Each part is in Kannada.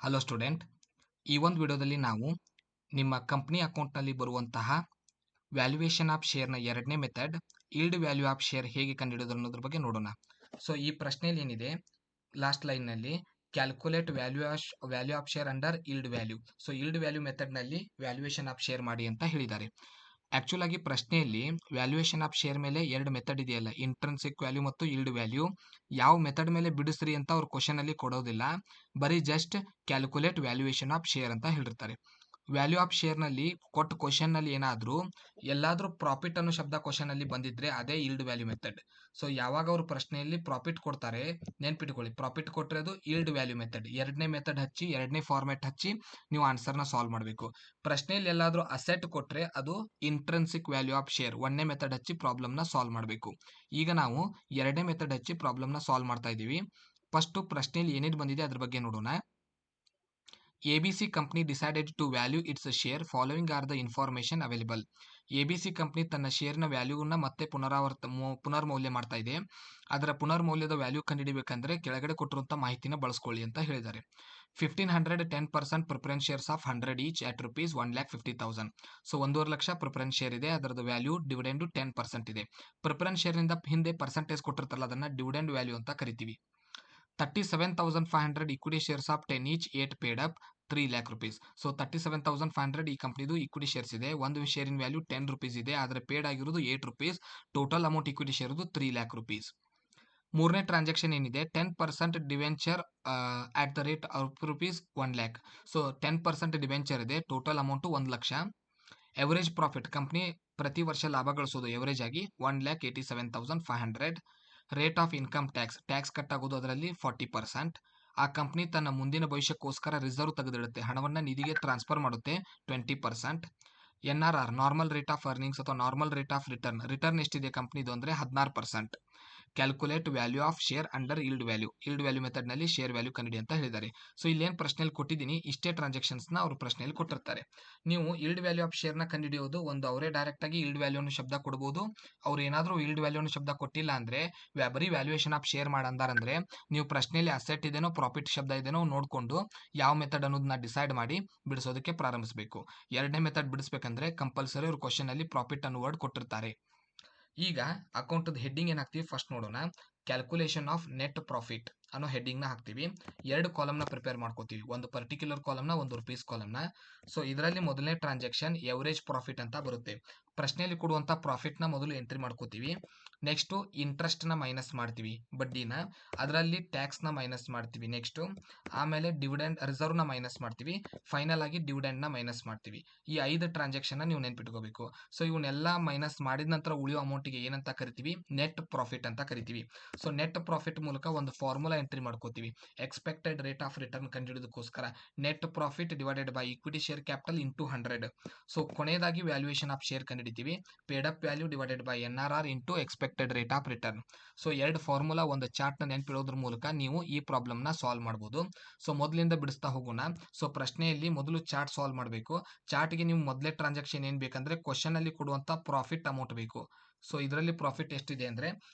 ಹಲೋ ಸ್ಟೂಡೆಂಟ್, ಈ ಒಂದು ವಿಡಿಯೋದಲ್ಲಿ ನಾವು ನಿಮ್ಮ ಕಂಪ್ನಿ ಅಕೌಂಟ್ನಲ್ಲಿ ಬರುವಂತಹ ವ್ಯಾಲ್ಯೂಯೇಷನ್ ಆಫ್ ಶೇರ್ನ ಎರಡನೇ method yield value of share ಹೇಗೆ ಕಂಡುಹಿಡಿಯೋದು ಅನ್ನೋದ್ರ ಬಗ್ಗೆ ನೋಡೋಣ. ಸೊ ಈ ಪ್ರಶ್ನೆಯಲ್ಲಿ ಏನಿದೆ ಲಾಸ್ಟ್ ಲೈನ್ನಲ್ಲಿ calculate value of share under yield value. So yield value ಮೆಥಡ್ನಲ್ಲಿ ವ್ಯಾಲ್ಯೂಯೇಷನ್ ಆಫ್ ಶೇರ್ ಮಾಡಿ ಅಂತ ಹೇಳಿದ್ದಾರೆ. ಆಕ್ಚುಲ್ ಆಗಿ ಪ್ರಶ್ನೆಯಲ್ಲಿ ವ್ಯಾಲ್ಯೂಯೇಷನ್ ಆಫ್ ಶೇರ್ ಮೇಲೆ ಎರಡು ಮೆಥಡ್ ಇದೆಯಲ್ಲ, ಇಂಟ್ರೆನ್ಸಿಕ್ ವ್ಯಾಲ್ಯೂ ಮತ್ತು ಈಲ್ಡ್ ವ್ಯಾಲ್ಯೂ. ಯಾವ ಮೆಥಡ್ ಮೇಲೆ ಬಿಡಿಸ್ರಿ ಅಂತ ಅವ್ರು ಕ್ವಶನ್ ಅಲ್ಲಿ ಕೊಡೋದಿಲ್ಲ, ಬರೀ just calculate valuation of share ಅಂತ ಹೇಳಿರ್ತಾರೆ. ವ್ಯಾಲ್ಯೂ ಆಫ್ ಶೇರ್ ನಲ್ಲಿ ಕೊಟ್ಟ ಕ್ವಶನ್ ನಲ್ಲಿ ಏನಾದ್ರೂ ಎಲ್ಲಾದ್ರೂ ಪ್ರಾಫಿಟ್ ಅನ್ನೋ ಶಬ್ದ ಕ್ವಶನ್ ಅಲ್ಲಿ ಬಂದಿದ್ರೆ ಅದೇ ಈಲ್ಡ್ ವ್ಯಾಲ್ಯೂ ಮೆಥಡ್. ಸೊ ಯಾವಾಗ ಅವರು ಪ್ರಶ್ನೆಯಲ್ಲಿ ಪ್ರಾಫಿಟ್ ಕೊಡ್ತಾರೆ, ನೆನ್ಪಿಟ್ಕೊಳ್ಳಿ, ಪ್ರಾಫಿಟ್ ಕೊಟ್ಟರೆ ಅದು ಈಲ್ಡ್ ವ್ಯಾಲ್ಯೂ ಮೆಥಡ್. ಎರಡನೇ ಮೆಥಡ್ ಹಚ್ಚಿ, ಎರಡನೇ ಫಾರ್ಮ್ಯಾಟ್ ಹಚ್ಚಿ ನೀವು ಆನ್ಸರ್ನ ಸಾಲ್ವ್ ಮಾಡಬೇಕು. ಪ್ರಶ್ನೆಯಲ್ಲಿ ಎಲ್ಲಾದ್ರೂ ಅಸೆಟ್ ಕೊಟ್ರೆ ಅದು ಇಂಟ್ರೆನ್ಸಿಕ್ ವ್ಯಾಲ್ಯೂ ಆಫ್ ಶೇರ್. ಒಂದನೇ ಮೆಥಡ್ ಹಚ್ಚಿ ಪ್ರಾಬ್ಲಮ್ನ ಸಾಲ್ವ್ ಮಾಡಬೇಕು. ಈಗ ನಾವು ಎರಡನೇ ಮೆಥಡ್ ಹಚ್ಚಿ ಪ್ರಾಬ್ಲಮ್ನ ಸಾಲ್ವ್ ಮಾಡ್ತಾ ಇದ್ದೀವಿ. ಫಸ್ಟ್ ಪ್ರಶ್ನೆಯಲ್ಲಿ ಏನೇನು ಬಂದಿದೆ ಅದ್ರ ಬಗ್ಗೆ ನೋಡೋಣ. ABC company decided to value its share following are the information available. ABC company ತನ್ನ ಶೇರ್ನ ವ್ಯಾಲ್ಯೂನ ಮತ್ತೆ ಪುನರ್ಮೌಲ್ಯ ಮಾಡ್ತಾ ಇದೆ. ಅದರ ಪುನರ್ಮೌಲ್ಯದ ವ್ಯಾಲ್ಯೂ ಕಂಡುಹಿಡಿಬೇಕಂದ್ರೆ ಕೆಳಗಡೆ ಕೊಟ್ಟಿರುವಂಥ ಮಾಹಿತಿನ ಬಳಸ್ಕೊಳ್ಳಿ ಅಂತ ಹೇಳಿದ್ದಾರೆ. 1500 10% preference shares of 100 each at rupees 1,50,000. So 1.5 lakh preference share ಇದೆ, ಅದರದ್ದು ವ್ಯಾಲ್ಯೂ ಡಿವಿಡೆಂಡ್ 10% ಇದೆ. ಪ್ರಿಫರೆನ್ಸ್ ಶೇರ್ನಿಂದ ಹಿಂದೆ ಪರ್ಸೆಂಟೇಜ್ ಕೊಟ್ಟಿರ್ತಾರಲ್ಲ, ಅದನ್ನ ಡಿವಿಡೆಂಡ್ ವ್ಯಾಲ್ಯೂ ಅಂತ ಕರಿತೀವಿ. 37,500 equity shares of 10 each 8 paid up 3 lakh rupees. So 37,500 ಈ ಕಂಪ್ನಿದು ಇಕ್ವಿಟಿ ಶೇರ್ಸ್ ಇದೆ. ಒಂದು ಶೇರಿನ ವ್ಯಾಲ್ಯೂ 10 ರುಪೀಸ್ ಇದೆ, ಆದರೆ ಪೇಡ್ ಆಗಿರೋದು 8 ರುಪೀಸ್. ಟೋಟಲ್ ಅಮೌಂಟ್ ಇಕ್ವಿಟಿ ಶೇರ್ದು 3 ಲ್ಯಾಕ್ ರುಪೀಸ್. ಮೂರನೇ ಟ್ರಾನ್ಸಾಕ್ಷನ್ ಏನಿದೆ, 10% debenture at the rate of rupees 1 lakh. So 10% debenture ಇದೆ, ಟೋಟಲ್ ಅಮೌಂಟು 1 ಲಕ್ಷ. ಎವರೇಜ್ ಪ್ರಾಫಿಟ್, ಕಂಪ್ನಿ ಪ್ರತಿ ವರ್ಷ ಲಾಭ ಗಳಿಸೋದು ಎವರೇಜ್ ಆಗಿ 1,87,500. Rate of income tax cut ಆಗೋದು ಅದರಲ್ಲಿ 40%. ಆ ಕಂಪ್ನಿ ತನ್ನ ಮುಂದಿನ ಭವಿಷ್ಯಕ್ಕೋಸ್ಕರ ರಿಸರ್ವ್ ತೆಗೆದಿಡುತ್ತೆ, ಹಣವನ್ನು ನಿಧಿಗೆ ಟ್ರಾನ್ಸ್ಫರ್ ಮಾಡುತ್ತೆ 20%. NRR, normal rate of earnings ಅಥವಾ ನಾರ್ಮಲ್ ರೇಟ್ ಆಫ್ ರಿಟರ್ನ್ ಎಷ್ಟಿದೆ ಕಂಪ್ನಿದು ಅಂದರೆ 16%. Calculate value of share under yield value ಮೆಥಡ್ನಲ್ಲಿ ಶೇರ್ ವ್ಯಾಲ್ಯೂ ಕಂಡುಹಿಡಿ ಅಂತ ಹೇಳಿದ್ದಾರೆ. ಸೊ ಇಲ್ಲೇನು ಪ್ರಶ್ನೆಯಲ್ಲಿ ಕೊಟ್ಟಿದ್ದೀನಿ, ಇಷ್ಟೇ ಟ್ರಾನ್ಸಾಕ್ಷನ್ಸ್ನ ಅವರು ಪ್ರಶ್ನೆಯಲ್ಲಿ ಕೊಟ್ಟಿರ್ತಾರೆ. ನೀವು ಈಲ್ಡ್ ವ್ಯಾಲ್ಯೂ ಆಫ್ ಶೇರ್ನ ಕಂಡುಹಿಡಿಯೋದು ಒಂದು ಅವರೇ ಡೈರೆಕ್ಟಾಗಿ ಈಲ್ಡ್ ವ್ಯಾಲ್ಯೂ ಅನ್ನೋ ಶಬ್ದ ಕೊಡ್ಬೋದು. ಅವ್ರು ಏನಾದರೂ ಈಲ್ಡ್ ವ್ಯಾಲ್ಯೂ ಅನ್ನೋ ಶಬ್ದ ಕೊಟ್ಟಿಲ್ಲ ಅಂದರೆ ಬರೀ ವ್ಯಾಲ್ಯೂಯೇಷನ್ ಆಫ್ ಶೇರ್ ಮಾಡಂದಾರಂದ್ರೆ ನೀವು ಪ್ರಶ್ನೆಯಲ್ಲಿ ಅಸೆಟ್ ಇದೆನೋ ಪ್ರಾಫಿಟ್ ಶಬ್ದ ಇದೆನೋ ನೋಡಿಕೊಂಡು ಯಾವ ಮೆಥಡ್ ಅನ್ನೋದನ್ನ ಡಿಸೈಡ್ ಮಾಡಿ ಬಿಡಿಸೋದಕ್ಕೆ ಪ್ರಾರಂಭಿಸಬೇಕು. ಎರಡನೇ ಮೆಥಡ್ ಬಿಡಿಸ್ಬೇಕಂದ್ರೆ ಕಂಪಲ್ಸರಿ ಅವ್ರು ಕ್ವಶನ್ ಅಲ್ಲಿ ಪ್ರಾಫಿಟ್ ಅನ್ನೋ ವರ್ಡ್ ಕೊಟ್ಟಿರ್ತಾರೆ. ಈಗ ಅಕೌಂಟದ ಹೆಡ್ಡಿಂಗ್ ಏನು ಹಾಕ್ತೀವಿ ಫಸ್ಟ್ ನೋಡೋಣ. ಕ್ಯಾಲ್ಕುಲೇಷನ್ ಆಫ್ ನೆಟ್ ಪ್ರಾಫಿಟ್ ಅನ್ನೋ ಹೆಡ್ಡಿಂಗ್ನ ಹಾಕ್ತೀವಿ. ಎರಡು ಕಾಲಮ್ನ ಪ್ರಿಪೇರ್ ಮಾಡ್ಕೋತೀವಿ, ಒಂದು ಪರ್ಟಿಕ್ಯುಲರ್ ಕಾಲಮ್ನ, ಒಂದು ರುಪೀಸ್ ಕಾಲಮ್ನ. ಸೊ ಇದರಲ್ಲಿ ಮೊದಲನೇ ಟ್ರಾನ್ಸಾಕ್ಷನ್ ಎವರೇಜ್ ಪ್ರಾಫಿಟ್ ಅಂತ ಬರುತ್ತೆ. ಪ್ರಶ್ನೆಯಲ್ಲಿ ಕೊಡುವಂಥ ಪ್ರಾಫಿಟ್ನ ಮೊದಲು ಎಂಟ್ರಿ ಮಾಡ್ಕೋತೀವಿ. ನೆಕ್ಸ್ಟು ಇಂಟ್ರೆಸ್ಟ್ನ ಮೈನಸ್ ಮಾಡ್ತೀವಿ, ಬಡ್ಡಿನ. ಅದರಲ್ಲಿ ಟ್ಯಾಕ್ಸ್ನ ಮೈನಸ್ ಮಾಡ್ತೀವಿ. ನೆಕ್ಸ್ಟು ಆಮೇಲೆ ಡಿವಿಡೆಂಡ್ ರಿಸರ್ವ್ನ ಮೈನಸ್ ಮಾಡ್ತೀವಿ. ಫೈನಲ್ ಆಗಿ ಡಿವಿಡೆಂಡ್ನ ಮೈನಸ್ ಮಾಡ್ತೀವಿ. ಈ 5 ಟ್ರಾನ್ಸಾಕ್ಷನ್ನ ನೀವು ನೆನ್ಪಿಟ್ಕೋಬೇಕು. ಸೊ ಇವನ್ನೆಲ್ಲ ಮೈನಸ್ ಮಾಡಿದ ನಂತರ ಉಳಿಯೋ ಅಮೌಂಟಿಗೆ ಏನಂತ ಕರಿತೀವಿ, ನೆಟ್ ಪ್ರಾಫಿಟ್ ಅಂತ ಕರಿತೀವಿ. ಸೊ ನೆಟ್ ಪ್ರಾಫಿಟ್ ಮೂಲಕ ಒಂದು ಫಾರ್ಮುಲಾ ಎಂಟ್ರಿ ಮಾಡ್ಕೋತೀವಿ. ಎಕ್ಸ್ಪೆಕ್ಟೆಡ್ ರೇಟ್ ಆಫ್ ರಿಟರ್ನ್ ಕಂಡುಹಿಡಿಯೋದಕ್ಕೋಸ್ಕರ net profit divided by equity share capital into 100. So ಕೊನೆಯದಾಗಿ ವ್ಯಾಲ್ಯೂಯೇಷನ್ ಆಫ್ ಶೇರ್ ಕಂಡುಹಿಡಿತೀವಿ. Paid up value divided by NRR into expected rate of return. So ಎರಡು ಫಾರ್ಮುಲಾ ಒಂದು ಚಾರ್ಟ್ನ ನೆನಪಿಡೋದ್ರ ಮೂಲಕ ನೀವು ಈ ಪ್ರಾಬ್ಲಮ್ನ ಸಾಲ್ವ್ ಮಾಡ್ಬೋದು. ಸೊ ಮೊದಲಿಂದ ಬಿಡಿಸ್ತಾ ಹೋಗೋಣ. ಸೊ ಪ್ರಶ್ನೆಯಲ್ಲಿ ಮೊದಲು ಚಾರ್ಟ್ ಸಾಲ್ವ್ ಮಾಡಬೇಕು. ಚಾರ್ಟ್ಗೆ ನೀವು ಮೊದಲೇ ಟ್ರಾನ್ಸಾಕ್ಷನ್ ಏನು ಬೇಕಂದ್ರೆ ಕ್ವಶನ್ ಅಲ್ಲಿ ಕೊಡುವಂಥ ಪ್ರಾಫಿಟ್ ಅಮೌಂಟ್ ಬೇಕು. ಸೊ ಇದರಲ್ಲಿ ಪ್ರಾಫಿಟ್ ಎಷ್ಟಿದೆ ಅಂದರೆ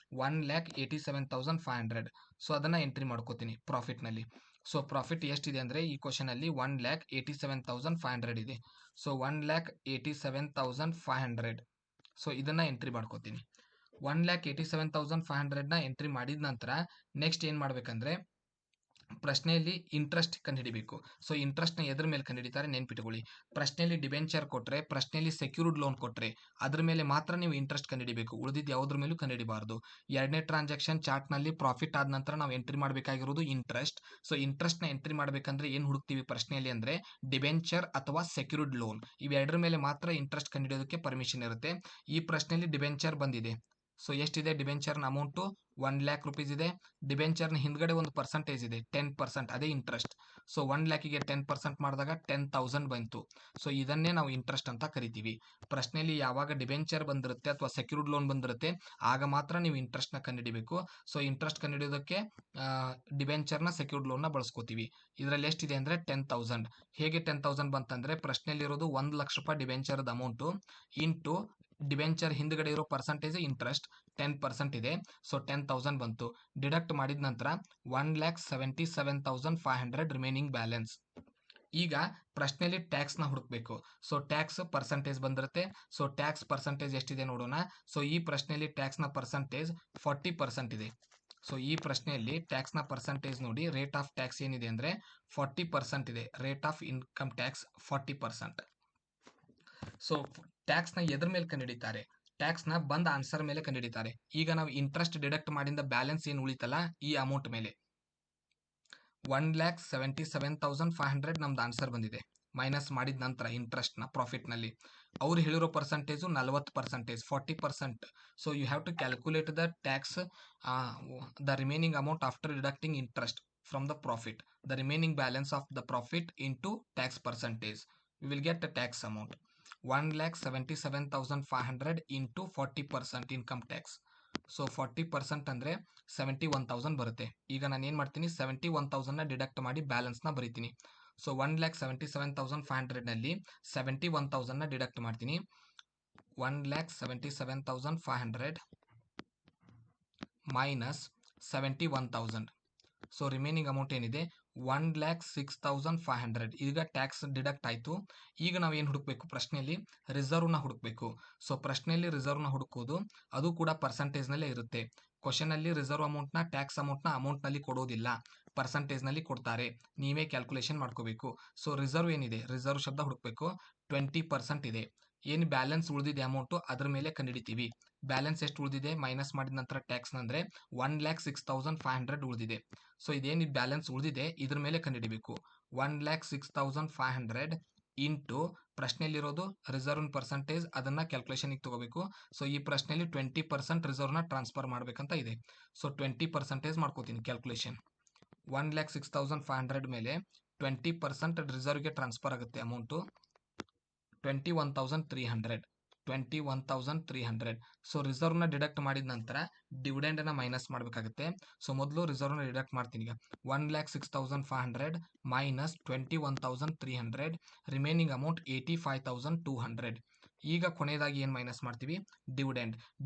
1,87,500. ಸೊ ಅದನ್ನು ಎಂಟ್ರಿ ಮಾಡ್ಕೋತೀನಿ ಪ್ರಾಫಿಟ್ನಲ್ಲಿ. ಸೊ ಪ್ರಾಫಿಟ್ ಎಷ್ಟಿದೆ ಅಂದರೆ ಈ ಕ್ವಶನಲ್ಲಿ 1,87,500 ಇದೆ. ಸೊ 1,87,500. ಸೊ ಇದನ್ನು ಎಂಟ್ರಿ ಮಾಡ್ಕೋತೀನಿ. 1,87,500ನ ಎಂಟ್ರಿ ಮಾಡಿದ ನಂತರ ನೆಕ್ಸ್ಟ್ ಏನು ಮಾಡಬೇಕಂದ್ರೆ ಪ್ರಶ್ನೆಯಲ್ಲಿ ಇಂಟ್ರೆಸ್ಟ್ ಕಂಡುಹಿಡಿಬೇಕು. ಸೊ ಇಂಟ್ರೆಸ್ಟ್ನ ಎದ್ರ ಮೇಲೆ ಕಂಡುಹಿಡಿತಾರೆ ನೆನ್ಪಿಟ್ಕೊಳ್ಳಿ. ಪ್ರಶ್ನೆಯಲ್ಲಿ ಡಿಬೆಂಚರ್ ಕೊಟ್ಟರೆ, ಪ್ರಶ್ನೆಯಲ್ಲಿ ಸೆಕ್ಯೂರ್ಡ್ ಲೋನ್ ಕೊಟ್ಟರೆ ಅದ್ರ ಮೇಲೆ ಮಾತ್ರ ನೀವು ಇಂಟ್ರೆಸ್ಟ್ ಕಂಡುಹಿಡಿಬೇಕು, ಉಳಿದಿದ್ದು ಯಾವುದ್ರ ಮೇಲೂ ಕಂಡುಹಿಡಿಬಾರ್ದು. ಎರಡನೇ ಟ್ರಾನ್ಸಾಕ್ಷನ್ ಚಾರ್ಟ್ನಲ್ಲಿ ಪ್ರಾಫಿಟ್ ಆದ ನಂತರ ನಾವು ಎಂಟ್ರಿ ಮಾಡಬೇಕಾಗಿರೋದು ಇಂಟ್ರೆಸ್ಟ್. ಸೊ ಇಂಟ್ರೆಸ್ಟ್ನ ಎಂಟ್ರಿ ಮಾಡಬೇಕಂದ್ರೆ ಏನು ಹುಡುಕ್ತೀವಿ ಪ್ರಶ್ನೆಯಲ್ಲಿ ಅಂದರೆ ಡಿಬೆಂಚರ್ ಅಥವಾ ಸೆಕ್ಯೂರ್ಡ್ ಲೋನ್. ಇವೆರಡರ ಮೇಲೆ ಮಾತ್ರ ಇಂಟ್ರೆಸ್ಟ್ ಕಂಡುಹಿಡಿಯೋದಕ್ಕೆ ಪರ್ಮಿಷನ್ ಇರುತ್ತೆ. ಈ ಪ್ರಶ್ನೆಯಲ್ಲಿ ಡಿಬೆಂಚರ್ ಬಂದಿದೆ. ಸೊ ಎಷ್ಟಿದೆ ಡಿಬೆಂಚರ್ನ ಅಮೌಂಟು 1 ಲ್ಯಾಕ್ ರುಪೀಸ್ ಇದೆ. ಡಿಬೆಂಚರ್ನ ಹಿಂದ್ಗಡೆ ಒಂದು ಪರ್ಸೆಂಟೇಜ್ ಇದೆ 10%, ಅದೇ ಇಂಟ್ರೆಸ್ಟ್. ಸೊ 1 ಲ್ಯಾಕಿಗೆ 10% ಮಾಡಿದಾಗ 10,000 ಬಂತು. ಸೊ ಇದನ್ನೇ ನಾವು ಇಂಟ್ರೆಸ್ಟ್ ಅಂತ ಕರಿತೀವಿ. ಪ್ರಶ್ನೆಯಲ್ಲಿ ಯಾವಾಗ ಡಿಬೆಂಚರ್ ಬಂದಿರುತ್ತೆ ಅಥವಾ ಸೆಕ್ಯೂರ್ಡ್ ಲೋನ್ ಬಂದಿರುತ್ತೆ ಆಗ ಮಾತ್ರ ನೀವು ಇಂಟ್ರೆಸ್ಟ್ನ ಕಂಡುಹಿಡಿಬೇಕು. ಸೊ ಇಂಟ್ರೆಸ್ಟ್ ಕಂಡುಹಿಡಿಯೋದಕ್ಕೆ ಡಿಬೆಂಚರ್ನ ಸೆಕ್ಯೂರ್ಡ್ ಲೋನ್ನ ಬಳಸ್ಕೋತೀವಿ. ಇದರಲ್ಲಿ ಎಷ್ಟಿದೆ ಅಂದರೆ 10,000. ಹೇಗೆ 10,000 ಬಂತಂದರೆ ಪ್ರಶ್ನೆಯಲ್ಲಿರೋದು 1 ಲಕ್ಷ ರೂಪಾಯಿ ಡಿಬೆಂಚರ್ದ ಅಮೌಂಟು ಇಂಟು ಡಿಬೆಂಚರ್ ಹಿಂದ್ಗಡೆ ಇರೋ ಪರ್ಸೆಂಟೇಜ್ ಇಂಟ್ರೆಸ್ಟ್ 10% ಇದೆ. ಸೊ 10,000 ಬಂತು. ಡಿಡಕ್ಟ್ ಮಾಡಿದ ನಂತರ 1,77,500 ರಿಮೈನಿಂಗ್ ಬ್ಯಾಲೆನ್ಸ್. ಈಗ ಪ್ರಶ್ನೆಯಲ್ಲಿ ಟ್ಯಾಕ್ಸ್ನ ಹುಡುಕ್ಬೇಕು. ಸೊ ಟ್ಯಾಕ್ಸ್ ಪರ್ಸೆಂಟೇಜ್ ಬಂದಿರುತ್ತೆ. ಸೊ ಟ್ಯಾಕ್ಸ್ ಪರ್ಸೆಂಟೇಜ್ ಎಷ್ಟಿದೆ ನೋಡೋಣ. ಸೊ ಈ ಪ್ರಶ್ನೆಯಲ್ಲಿ ಟ್ಯಾಕ್ಸ್ನ ಪರ್ಸೆಂಟೇಜ್ 40% ಇದೆ. ಸೊ ಈ ಪ್ರಶ್ನೆಯಲ್ಲಿ ಟ್ಯಾಕ್ಸ್ನ ಪರ್ಸೆಂಟೇಜ್ ನೋಡಿ, ರೇಟ್ ಆಫ್ ಟ್ಯಾಕ್ಸ್ ಏನಿದೆ ಅಂದರೆ 40% ಇದೆ. Rate of income tax 40%. So ಟ್ಯಾಕ್ಸ್ನ ಎದ್ರ ಮೇಲೆ ಕಂಡುಹಿಡಿತಾರೆ? ಟ್ಯಾಕ್ಸ್ನ ಬಂದ ಆನ್ಸರ್ ಮೇಲೆ ಕಂಡುಹಿಡಿತಾರೆ. ಈಗ ನಾವು ಇಂಟ್ರೆಸ್ಟ್ ಡಿಡಕ್ಟ್ ಮಾಡಿದ ಬ್ಯಾಲೆನ್ಸ್ ಏನು ಉಳಿತಲ್ಲ ಈ ಅಮೌಂಟ್ ಮೇಲೆ 1,77,500 ನಮ್ದು ಆನ್ಸರ್ ಬಂದಿದೆ. ಮೈನಸ್ ಮಾಡಿದ ನಂತರ ಇಂಟ್ರೆಸ್ಟ್ನ ಪ್ರಾಫಿಟ್ನಲ್ಲಿ ಅವ್ರು ಹೇಳಿರೋ percentage 40%, 40%. So you have to calculate the tax, the remaining amount after deducting interest from the profit, the remaining balance of the profit into tax percentage. You will get the tax amount 1,77,500 into 40% income tax. So 40% ಅಂದರೆ 71,000 ಬರುತ್ತೆ. ಈಗ ನಾನು ಏನು ಮಾಡ್ತೀನಿ, 71,000ನ ಡಿಡಕ್ಟ್ ಮಾಡಿ ಬ್ಯಾಲೆನ್ಸ್ನ ಬರೀತೀನಿ. ಸೊ 1,77,500ನಲ್ಲಿ 71,000ನ ಡಿಡಕ್ಟ್ ಮಾಡ್ತೀನಿ. 1,77,500 ಮೈನಸ್ 71,000. ಸೊ ರಿಮೈನಿಂಗ್ ಅಮೌಂಟ್ ಏನಿದೆ 1,06,500. ಈಗ ಟ್ಯಾಕ್ಸ್ ಡಿಡಕ್ಟ್ ಆಯಿತು. ಈಗ ನಾವು ಏನು ಹುಡುಕಬೇಕು, ಪ್ರಶ್ನೆಯಲ್ಲಿ ರಿಸರ್ವ್ನ ಹುಡುಕಬೇಕು. ಸೊ ಪ್ರಶ್ನೆಯಲ್ಲಿ ರಿಸರ್ವ್ನ ಹುಡುಕೋದು ಅದು ಕೂಡ ಪರ್ಸೆಂಟೇಜ್ನಲ್ಲೇ ಇರುತ್ತೆ. ಕ್ವಶನಲ್ಲಿ ರಿಸರ್ವ್ ಅಮೌಂಟ್ನ ಟ್ಯಾಕ್ಸ್ ಅಮೌಂಟ್ನಲ್ಲಿ ಕೊಡೋದಿಲ್ಲ, ಪರ್ಸೆಂಟೇಜ್ನಲ್ಲಿ ಕೊಡ್ತಾರೆ. ನೀವೇ ಕ್ಯಾಲ್ಕುಲೇಷನ್ ಮಾಡ್ಕೋಬೇಕು. ಸೊ ರಿಸರ್ವ್ ಏನಿದೆ, ರಿಸರ್ವ್ ಶಬ್ದ ಹುಡುಕಬೇಕು. 20% ಇದೆ. ಏನು ಬ್ಯಾಲೆನ್ಸ್ ಉಳಿದಿದೆ ಅಮೌಂಟು ಅದ್ರ ಮೇಲೆ ಕಂಡುಹಿಡಿತೀವಿ. ಬ್ಯಾಲೆನ್ಸ್ ಎಷ್ಟು ಉಳಿದಿದೆ ಮೈನಸ್ ಮಾಡಿದ ನಂತರ ಟ್ಯಾಕ್ಸ್ ಅಂದರೆ 1,06,500 ಉಳಿದಿದೆ. ಸೊ ಇದೇನು ಬ್ಯಾಲೆನ್ಸ್ ಉಳಿದಿದೆ ಇದ್ರ ಮೇಲೆ ಕಂಡುಹಿಡಿಬೇಕು. 1,06,500 ಇಂಟು ಪ್ರಶ್ನೆಯಲ್ಲಿರೋದು ರಿಸರ್ವ್ ಪರ್ಸೆಂಟೇಜ್, ಅದನ್ನು ಕ್ಯಾಲ್ಕುಲೇಷನಿಗೆ ತಗೋಬೇಕು. ಸೊ ಈ ಪ್ರಶ್ನೆಯಲ್ಲಿ 20% ರಿಸರ್ವ್ನ ಟ್ರಾನ್ಸ್ಫರ್ ಮಾಡಬೇಕಂತ ಇದೆ. ಸೊ 20% ಮಾಡ್ಕೋತೀನಿ ಕ್ಯಾಲ್ಕುಲೇಷನ್. 1,06,500 ಮೇಲೆ 20% ರಿಸರ್ವ್ಗೆ ಟ್ರಾನ್ಸ್ಫರ್ ಆಗುತ್ತೆ ಅಮೌಂಟು 21,300. 21,300. ಸೊ ರಿಸರ್ವ್ನ ಡಿಡಕ್ಟ್ ಮಾಡಿದ ನಂತರ ಡಿವಿಡೆಂಡನ್ನ ಮೈನಸ್ ಮಾಡಬೇಕಾಗುತ್ತೆ. ಸೊ ಮೊದಲು ರಿಸರ್ವ್ನ ಡಿಡಕ್ಟ್ ಮಾಡ್ತೀನಿ. ಈಗ 1,06,500 ಮೈನಸ್ 21,300, ರಿಮೈನಿಂಗ್ ಅಮೌಂಟ್ 85,200. ಈಗ ಕೊನೆಯದಾಗಿ ಏನು ಮೈನಸ್ ಮಾಡ್ತೀವಿ,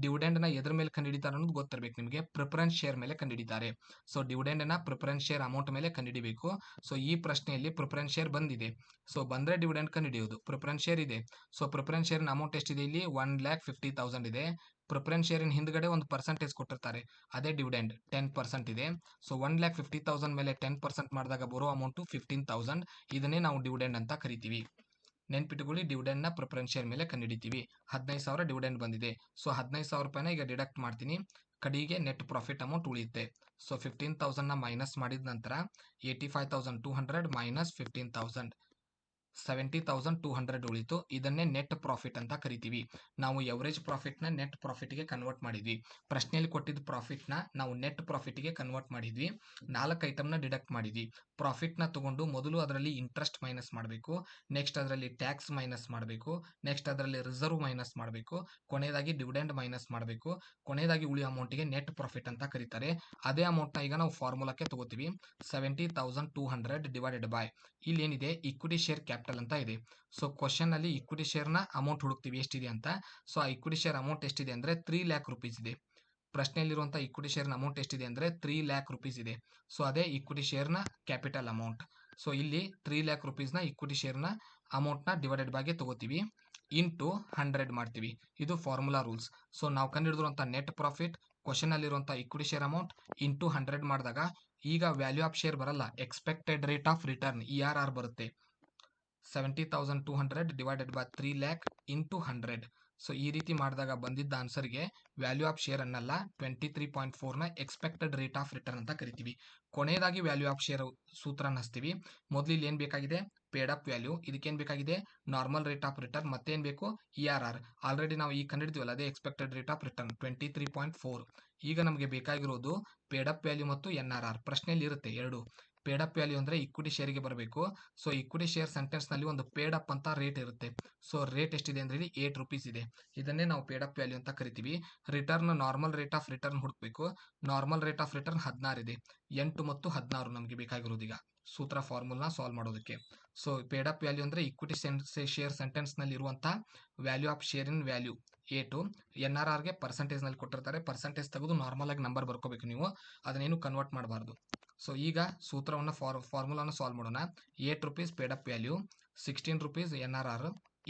ಡಿವಿಡೆಂಡ್ನ ಎದ್ರ ಮೇಲೆ ಕಂಡುಹಿಡಿತಾರೆ ಅನ್ನೋದು ಗೊತ್ತಿರಬೇಕು ನಿಮಗೆ. ಪ್ರಿಫರೆನ್ಸ್ ಶೇರ್ ಮೇಲೆ ಕಂಡುಹಿಡಿತಾರೆ. ಸೊ ಡಿವಿಡೆಂಡನ್ನ ಪ್ರಿಫರೆನ್ಸ್ ಶೇರ್ ಅಮೌಂಟ್ ಮೇಲೆ ಕಂಡುಹಿಡಿಬೇಕು. ಸೊ ಈ ಪ್ರಶ್ನೆಯಲ್ಲಿ ಪ್ರಿಫರೆನ್ಸ್ ಶೇರ್ ಬಂದಿದೆ. ಸೊ ಬಂದರೆ ಡಿವಿಡೆಂಡ್ ಕಂಡುಹಿಡಿಯೋದು. ಪ್ರಿಫರೆನ್ಸ್ ಶೇರ್ ಇದೆ. ಸೊ ಪ್ರಿಫರೆನ್ಸ್ ಶೇರ್ನ ಅಮೌಂಟ್ ಎಷ್ಟಿದೆ, ಇಲ್ಲಿ 1,50,000 ಇದೆ. ಪ್ರಿಫರೆನ್ಸ್ ಶೇರಿನ ಹಿಂದ್ಗಡೆ ಒಂದು ಪರ್ಸೆಂಟೇಜ್ ಕೊಟ್ಟಿರ್ತಾರೆ, ಅದೇ ಡಿವಿಡೆಂಡ್ 10% ಇದೆ. ಸೊ 1,50,000 ಮೇಲೆ 10% ಮಾಡಿದಾಗ ಬರೋ ಅಮೌಂಟು 15,000. ಇದನ್ನೇ ನಾವು ಡಿವಿಡೆಂಡ್ ಅಂತ ಕರಿತೀವಿ. ನೆನ್ಪಿಟ್ಟುಕೊಳ್ಳಿ, ಡಿವಿಡೆಂಡ್ನ ಪ್ರಿಫರೆನ್ಸ್ ಶೇರ್ ಮೇಲೆ ಕಂಡುಹಿಡಿತೀವಿ. 15,000 ಡಿವಿಡೆಂಡ್ ಬಂದಿದೆ. ಸೊ 15,000 ರೂಪಾಯಿನ ಈಗ ಡಿಡಕ್ಟ್ ಮಾಡ್ತೀನಿ. ಕಡೆಗೆ ನೆಟ್ ಪ್ರಾಫಿಟ್ ಅಮೌಂಟ್ ಉಳಿಯುತ್ತೆ. ಸೊ 15,000ನ ಮೈನಸ್ ಮಾಡಿದ ನಂತರ 85,200 ಮೈನಸ್ 15,000, 70,200 ಉಳಿತು. ಇದನ್ನೇ ನೆಟ್ ಪ್ರಾಫಿಟ್ ಅಂತ ಕರಿತೀವಿ. ನಾವು ಎವರೇಜ್ ಪ್ರಾಫಿಟ್ನ ನೆಟ್ ಪ್ರಾಫಿಟ್ಗೆ ಕನ್ವರ್ಟ್ ಮಾಡಿದ್ವಿ. ಪ್ರಶ್ನೆಯಲ್ಲಿ ಕೊಟ್ಟಿದ್ದ ಪ್ರಾಫಿಟ್ನ ನಾವು ನೆಟ್ ಪ್ರಾಫಿಟ್ಗೆ ಕನ್ವರ್ಟ್ ಮಾಡಿದ್ವಿ. 4 ಐಟಮ್ನ ಡಿಡಕ್ಟ್ ಮಾಡಿದ್ವಿ. ಪ್ರಾಫಿಟ್ನ ತಗೊಂಡು ಮೊದಲು ಅದರಲ್ಲಿ ಇಂಟ್ರೆಸ್ಟ್ ಮೈನಸ್ ಮಾಡಬೇಕು, ನೆಕ್ಸ್ಟ್ ಅದರಲ್ಲಿ ಟ್ಯಾಕ್ಸ್ ಮೈನಸ್ ಮಾಡಬೇಕು, ನೆಕ್ಸ್ಟ್ ಅದರಲ್ಲಿ ರಿಸರ್ವ್ ಮೈನಸ್ ಮಾಡಬೇಕು, ಕೊನೆಯದಾಗಿ ಡಿವಿಡೆಂಡ್ ಮೈನಸ್ ಮಾಡಬೇಕು. ಕೊನೆಯದಾಗಿ ಉಳಿಯೋ ಅಮೌಂಟಿಗೆ ನೆಟ್ ಪ್ರಾಫಿಟ್ ಅಂತ ಕರೀತಾರೆ. ಅದೇ ಅಮೌಂಟ್ನ ಈಗ ನಾವು ಫಾರ್ಮುಲಾಕ್ಕೆ ತಗೋತೀವಿ. 70,200 ಡಿವೈಡೆಡ್ ಬೈ ಇಲ್ಲಿ ಏನಿದೆ ಇಕ್ವಿಟಿ ಶೇರ್ ಕ್ಯಾಪಿಟಲ್ ಅಂತ ಇದೆ. ಸೊ ಕ್ವಶನ್ ಅಲ್ಲಿ ಇಕ್ವಿಟಿ ಶೇರ್ನ ಅಮೌಂಟ್ ಹುಡುಕ್ತೀವಿ ಎಷ್ಟಿದೆ ಅಂತ. ಸೊ ಆ ಇಕ್ವಿಟಿ ಶೇರ್ ಅಮೌಂಟ್ ಎಷ್ಟಿದೆ ಅಂದರೆ 3 ಲ್ಯಾಕ್ ರುಪೀಸ್ ಇದೆ. ಪ್ರಶ್ನೆಯಲ್ಲಿರುವಂಥ ಇಕ್ವಿಟಿ ಶೇರ್ನ ಅಮೌಂಟ್ ಎಷ್ಟಿದೆ ಅಂದರೆ 3 ಲ್ಯಾಕ್ ರುಪೀಸ್ ಇದೆ. ಸೊ ಅದೇ ಇಕ್ವಿಟಿ ಶೇರ್ನ ಕ್ಯಾಪಿಟಲ್ ಅಮೌಂಟ್. ಸೊ ಇಲ್ಲಿ 3 ಲ್ಯಾಕ್ ರುಪೀಸ್ನ ಇಕ್ವಿಟಿ ಶೇರ್ನ ಅಮೌಂಟ್ನ ಡಿವೈಡೆಡ್ ಬಾಗೆ ತಗೋತೀವಿ, ಇಂಟು 100 ಮಾಡ್ತೀವಿ. ಇದು ಫಾರ್ಮುಲಾ ರೂಲ್ಸ್. ಸೊ ನಾವು ಕಂಡುಹಿಡಿದಿರುವಂಥ ನೆಟ್ ಪ್ರಾಫಿಟ್, ಕ್ವಶನ್ ಅಲ್ಲಿರುವಂಥ ಇಕ್ವಿಟಿ ಶೇರ್ ಅಮೌಂಟ್ ಇಂಟು 100 ಮಾಡಿದಾಗ ಈಗ ವ್ಯಾಲ್ಯೂ ಆಫ್ ಶೇರ್ ಬರಲ್ಲ, expected rate of return ERR ಬರುತ್ತೆ. 70,200 divided by 3 lac into 100. So ಈ ರೀತಿ ಮಾಡಿದಾಗ ಬಂದಿದ್ದ ಆನ್ಸರ್ಗೆ ವ್ಯಾಲ್ಯೂ ಆಫ್ ಶೇರ್ ಅನ್ನಲ್ಲ, 23.4ನ ಎಕ್ಸ್ಪೆಕ್ಟೆಡ್ ರೇಟ್ ಆಫ್ ರಿಟರ್ನ್ ಅಂತ ಕರಿತೀವಿ. ಕೊನೆಯದಾಗಿ ವ್ಯಾಲ್ಯೂ ಆಫ್ ಶೇರ್ ಸೂತ್ರನ ಹಚ್ತೀವಿ. ಮೊದಲು ಇಲ್ಲಿ ಏನು ಬೇಕಾಗಿದೆ, ಪೇಡ್ ಅಪ್ ವ್ಯಾಲ್ಯೂ. ಇದಕ್ಕೇನು ಬೇಕಾಗಿದೆ, ನಾರ್ಮಲ್ ರೇಟ್ ಆಫ್ ರಿಟರ್ನ್. ಮತ್ತೇನು ಬೇಕು, ERR. ಆಲ್ರೆಡಿ ನಾವು ಈಗ ಕಂಡಿಡ್ತೀವಲ್ಲ, ಅದೇ ಎಕ್ಸ್ಪೆಕ್ಟೆಡ್ ರೇಟ್ ಆಫ್ ರಿಟರ್ನ್ 23.4. ಈಗ ನಮಗೆ ಬೇಕಾಗಿರೋದು ಪೇಡ್ ಅಪ್ ವ್ಯಾಲ್ಯೂ ಮತ್ತು NRR. ಪ್ರಶ್ನೆಯಲ್ಲಿ ಇರುತ್ತೆ ಎರಡು. ಪೇಡ್ ಅಪ್ ವ್ಯಾಲ್ಯೂ ಅಂದರೆ ಇಕ್ವಿಟಿ ಶೇರ್ಗೆ ಬರಬೇಕು. ಸೊ ಇಕ್ವಿಟಿ ಶೇರ್ ಸೆಂಟೆನ್ಸ್ನಲ್ಲಿ ಒಂದು ಪೇಡ್ ಅಪ್ ಅಂತ ರೇಟ್ ಇರುತ್ತೆ. ಸೊ ರೇಟ್ ಎಷ್ಟಿದೆ ಅಂದರೆ ಇಲ್ಲಿ 8 ರುಪೀಸ್ ಇದೆ. ಇದನ್ನೇ ನಾವು ಪೇಡ್ ಅಪ್ ವ್ಯಾಲ್ಯೂ ಅಂತ ಕರಿತೀವಿ. Return normal rate of return ಹುಡುಕಬೇಕು. ನಾರ್ಮಲ್ ರೇಟ್ ಆಫ್ ರಿಟರ್ನ್ 16 ಇದೆ. 8 ಮತ್ತು 16 ನಮಗೆ ಬೇಕಾಗಿರೋದು ಈಗ ಸೂತ್ರ ಫಾರ್ಮುಲಾ ಸಾಲ್ವ್ ಮಾಡೋದಕ್ಕೆ. ಸೊ ಪೇಡ್ ಅಪ್ ವ್ಯಾಲ್ಯೂ ಅಂದರೆ ಇಕ್ವಿಟಿ ಶೇರ್ ಸೆಂಟೆನ್ಸ್ನಲ್ಲಿ ಇರುವಂಥ ವ್ಯಾಲ್ಯೂ ಆಫ್ ಶೇರಿನ ವ್ಯಾಲ್ಯೂ 8. NRRಗೆ ಪರ್ಸೆಂಟೇಜ್ನಲ್ಲಿ ಕೊಟ್ಟಿರ್ತಾರೆ. ಪರ್ಸೆಂಟೇಜ್ ತೆಗೆದು ನಾರ್ಮಲ್ ಆಗಿ ನಂಬರ್ ಬರ್ಕೋಬೇಕು ನೀವು, ಅದನ್ನೇನು ಕನ್ವರ್ಟ್ ಮಾಡಬಾರ್ದು. ಸೊ ಈಗ ಸೂತ್ರವನ್ನು ಫಾರ್ಮುಲಾನ ಸಾಲ್ವ್ ಮಾಡೋಣ. 8 rupees paid up value, 16 rupees NRR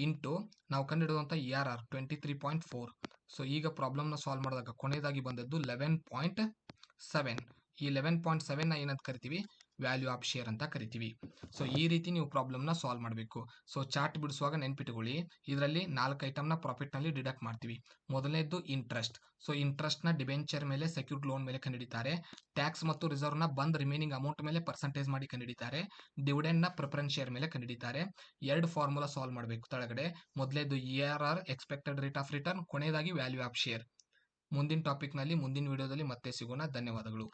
into ನಾವು ಕಂಡುಹಿಡಿದಂಥ ERR 23.4. ಸೊ ಈಗ ಪ್ರಾಬ್ಲಮ್ನ ಸಾಲ್ವ್ ಮಾಡಿದಾಗ ಕೊನೆಯದಾಗಿ ಬಂದದ್ದು 11.7. ಈ 11.7ನ ಏನಂತ ಕರಿತೀವಿ, ವ್ಯಾಲ್ಯೂ ಆಫ್ ಶೇರ್ ಅಂತ ಕರಿತೀವಿ. ಸೊ ಈ ರೀತಿ ನೀವು ಪ್ರಾಬ್ಲಮ್ನ ಸಾಲ್ವ್ ಮಾಡಬೇಕು. ಸೊ ಚಾರ್ಟ್ ಬಿಡಿಸುವಾಗ ನೆನ್ಪಿಟ್ಕೊಳ್ಳಿ, ಇದರಲ್ಲಿ 4 ಐಟಮ್ನ ಪ್ರಾಫಿಟ್ನಲ್ಲಿ ಡಿಡಕ್ಟ್ ಮಾಡ್ತೀವಿ. ಮೊದಲನೇದ್ದು ಇಂಟ್ರೆಸ್ಟ್. ಸೊ ಇಂಟ್ರೆಸ್ಟ್ನ ಡಿಬೆಂಚರ್ ಮೇಲೆ, ಸೆಕ್ಯೂರ್ಡ್ ಲೋನ್ ಮೇಲೆ ಕಂಡುಹಿಡಿತಾರೆ. ಟ್ಯಾಕ್ಸ್ ಮತ್ತು ರಿಸರ್ವ್ನ ಬಂದ್ ರಿಮೈನಿಂಗ್ ಅಮೌಂಟ್ ಮೇಲೆ ಪರ್ಸೆಂಟೇಜ್ ಮಾಡಿ ಕಂಡುಹಿಡಿತಾರೆ. ಡಿವಿಡೆಂಡ್ನ ಪ್ರಿಫರೆನ್ಸ್ ಶೇರ್ ಮೇಲೆ ಕಂಡುಹಿಡಿತಾರೆ. 2 ಫಾರ್ಮುಲಾ ಸಾಲ್ವ್ ಮಾಡಬೇಕು ತೆಳಗಡೆ. ಮೊದಲೇದು ERR expected rate of return, ಕೊನೆಯದಾಗಿ ವ್ಯಾಲ್ಯೂ ಆಫ್ ಶೇರ್. ಮುಂದಿನ ಟಾಪಿಕ್ನಲ್ಲಿ ಮುಂದಿನ ವಿಡಿಯೋದಲ್ಲಿ ಮತ್ತೆ ಸಿಗೋಣ. ಧನ್ಯವಾದಗಳು.